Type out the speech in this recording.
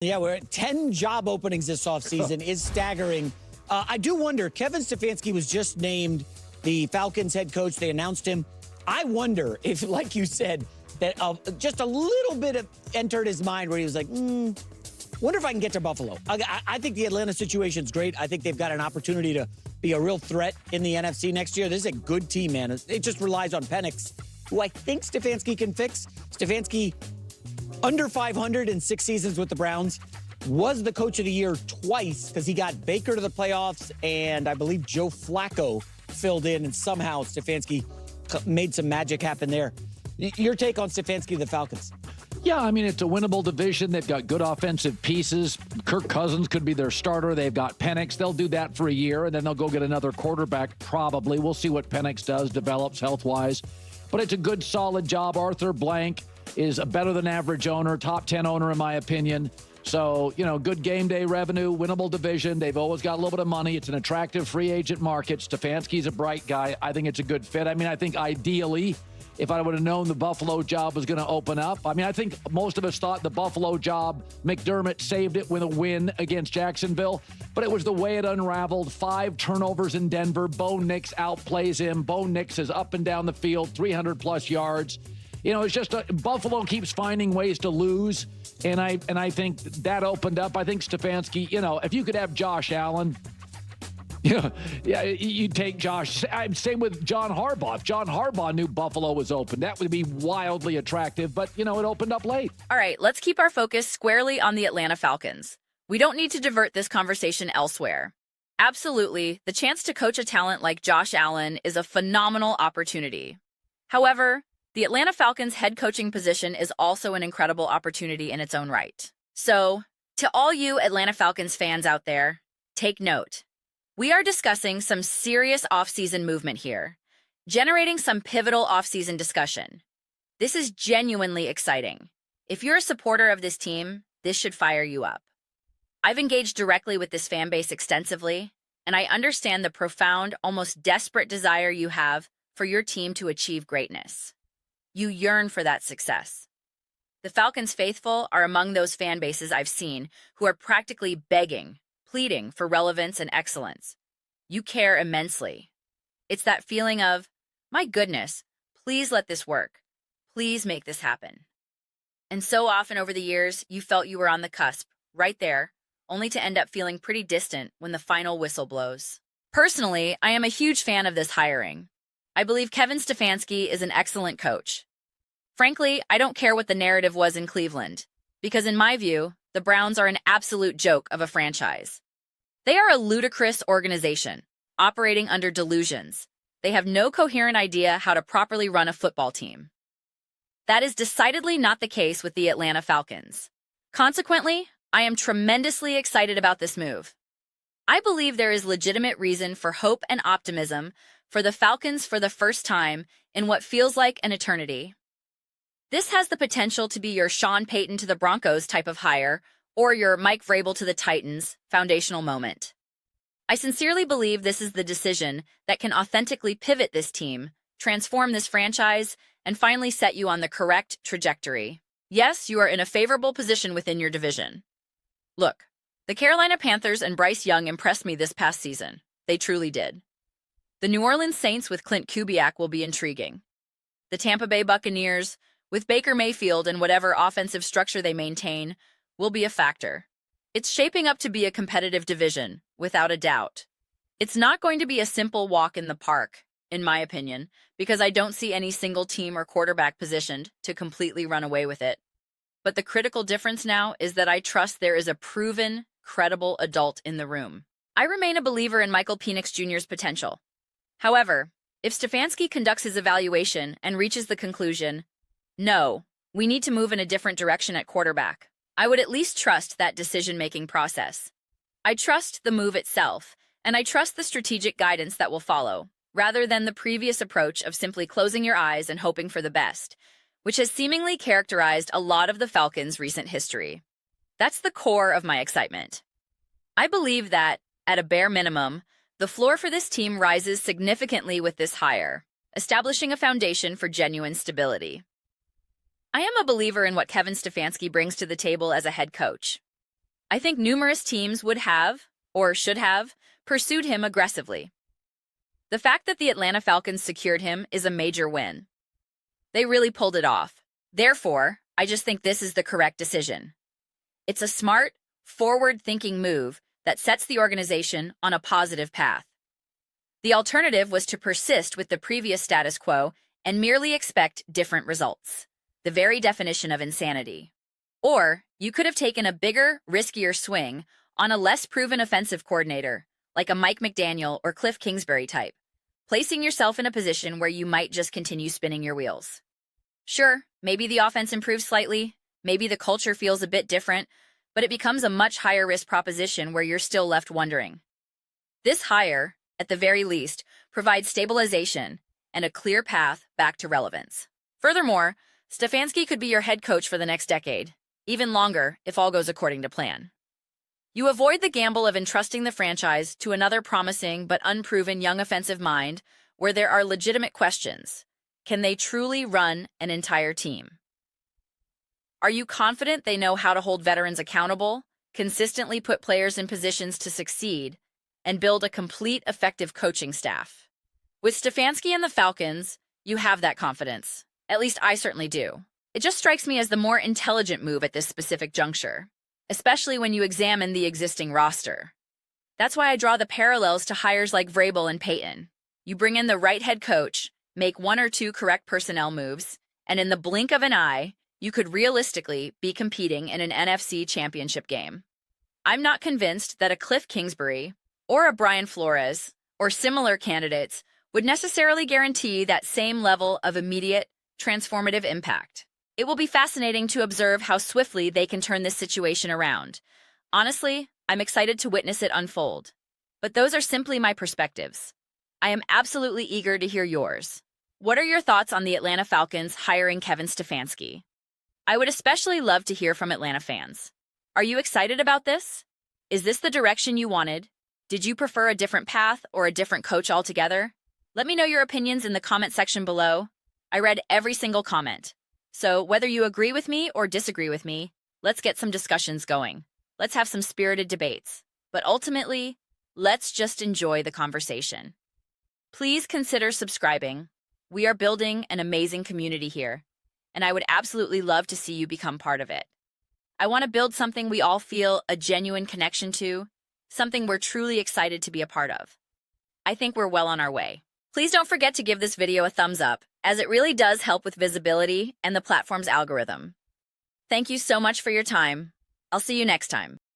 Yeah, we're at 10 job openings this offseason is staggering. I do wonder, Kevin Stefanski was just named the Falcons head coach. They announced him. I wonder if, like you said, that just a little bit of entered his mind where he was like, wonder if I can get to Buffalo. I think the Atlanta situation's great. I think they've got an opportunity to be a real threat in the NFC next year. This is a good team, man. It just relies on Penix, who I think Stefanski can fix. Stefanski, under 500 in 6 seasons with the Browns, was the coach of the year twice because he got Baker to the playoffs, and I believe Joe Flacco filled in, and somehow Stefanski made some magic happen there. Your take on Stefanski and the Falcons? Yeah, I mean, it's a winnable division. They've got good offensive pieces. Kirk Cousins could be their starter. They've got Penix. They'll do that for a year, and then they'll go get another quarterback probably. We'll see what Penix does, develops health-wise. But it's a good, solid job. Arthur Blank is a better-than-average owner, top 10 owner in my opinion. So, good game day revenue, winnable division. They've always got a little bit of money. It's an attractive free agent market. Stefanski's a bright guy. I think it's a good fit. I mean, I think ideally, if I would have known the Buffalo job was going to open up. I mean, I think most of us thought the Buffalo job, McDermott saved it with a win against Jacksonville, but it was the way it unraveled. 5 turnovers in Denver. Bo Nix outplays him. Bo Nix is up and down the field, 300-plus yards. It's just Buffalo keeps finding ways to lose, and I think that opened up. I think Stefanski, if you could have Josh Allen, yeah, you take Josh. Same with John Harbaugh. If John Harbaugh knew Buffalo was open, that would be wildly attractive, but, it opened up late. All right, let's keep our focus squarely on the Atlanta Falcons. We don't need to divert this conversation elsewhere. Absolutely, the chance to coach a talent like Josh Allen is a phenomenal opportunity. However, the Atlanta Falcons head coaching position is also an incredible opportunity in its own right. So, to all you Atlanta Falcons fans out there, take note. We are discussing some serious offseason movement here, generating some pivotal offseason discussion. This is genuinely exciting. If you're a supporter of this team, this should fire you up. I've engaged directly with this fan base extensively, and I understand the profound, almost desperate desire you have for your team to achieve greatness. You yearn for that success. The Falcons faithful are among those fan bases I've seen who are practically begging, pleading for relevance and excellence. You care immensely. It's that feeling of, my goodness, please let this work. Please make this happen. And so often over the years, you felt you were on the cusp, right there, only to end up feeling pretty distant when the final whistle blows. Personally, I am a huge fan of this hiring. I believe Kevin Stefanski is an excellent coach. Frankly, I don't care what the narrative was in Cleveland, because in my view, the Browns are an absolute joke of a franchise. They are a ludicrous organization, operating under delusions. They have no coherent idea how to properly run a football team. That is decidedly not the case with the Atlanta Falcons. Consequently, I am tremendously excited about this move. I believe there is legitimate reason for hope and optimism for the Falcons for the first time in what feels like an eternity. This has the potential to be your Sean Payton to the Broncos type of hire, or your Mike Vrabel to the Titans foundational moment. I sincerely believe this is the decision that can authentically pivot this team, transform this franchise, and finally set you on the correct trajectory. Yes, you are in a favorable position within your division. Look, the Carolina Panthers and Bryce Young impressed me this past season. They truly did. The New Orleans Saints with Clint Kubiak will be intriguing. The Tampa Bay Buccaneers, with Baker Mayfield and whatever offensive structure they maintain, will be a factor. It's shaping up to be a competitive division, without a doubt. It's not going to be a simple walk in the park, in my opinion, because I don't see any single team or quarterback positioned to completely run away with it. But the critical difference now is that I trust there is a proven, credible adult in the room. I remain a believer in Michael Penix Jr.'s potential. However, if Stefanski conducts his evaluation and reaches the conclusion, no, we need to move in a different direction at quarterback, I would at least trust that decision-making process. I trust the move itself, and I trust the strategic guidance that will follow, rather than the previous approach of simply closing your eyes and hoping for the best, which has seemingly characterized a lot of the Falcons' recent history. That's the core of my excitement. I believe that, at a bare minimum, the floor for this team rises significantly with this hire, establishing a foundation for genuine stability. I am a believer in what Kevin Stefanski brings to the table as a head coach. I think numerous teams would have, or should have, pursued him aggressively. The fact that the Atlanta Falcons secured him is a major win. They really pulled it off. Therefore, I just think this is the correct decision. It's a smart, forward-thinking move that sets the organization on a positive path. The alternative was to persist with the previous status quo and merely expect different results, the very definition of insanity. Or you could have taken a bigger, riskier swing on a less proven offensive coordinator, like a Mike McDaniel or Cliff Kingsbury type, placing yourself in a position where you might just continue spinning your wheels. Sure, maybe the offense improves slightly, maybe the culture feels a bit different, but it becomes a much higher risk proposition where you're still left wondering. This hire, at the very least, provides stabilization and a clear path back to relevance. Furthermore, Stefanski could be your head coach for the next decade, even longer if all goes according to plan. You avoid the gamble of entrusting the franchise to another promising but unproven young offensive mind where there are legitimate questions. Can they truly run an entire team? Are you confident they know how to hold veterans accountable, consistently put players in positions to succeed, and build a complete, effective coaching staff? With Stefanski and the Falcons, you have that confidence. At least I certainly do. It just strikes me as the more intelligent move at this specific juncture, especially when you examine the existing roster. That's why I draw the parallels to hires like Vrabel and Payton. You bring in the right head coach, make one or two correct personnel moves, and in the blink of an eye, you could realistically be competing in an NFC championship game. I'm not convinced that a Cliff Kingsbury or a Brian Flores or similar candidates would necessarily guarantee that same level of immediate, transformative impact. It will be fascinating to observe how swiftly they can turn this situation around. Honestly, I'm excited to witness it unfold. But those are simply my perspectives. I am absolutely eager to hear yours. What are your thoughts on the Atlanta Falcons hiring Kevin Stefanski? I would especially love to hear from Atlanta fans. Are you excited about this? Is this the direction you wanted? Did you prefer a different path or a different coach altogether? Let me know your opinions in the comment section below. I read every single comment. So whether you agree with me or disagree with me, let's get some discussions going. Let's have some spirited debates. But ultimately, let's just enjoy the conversation. Please consider subscribing. We are building an amazing community here, and I would absolutely love to see you become part of it. I want to build something we all feel a genuine connection to, something we're truly excited to be a part of. I think we're well on our way. Please don't forget to give this video a thumbs up, as it really does help with visibility and the platform's algorithm. Thank you so much for your time. I'll see you next time.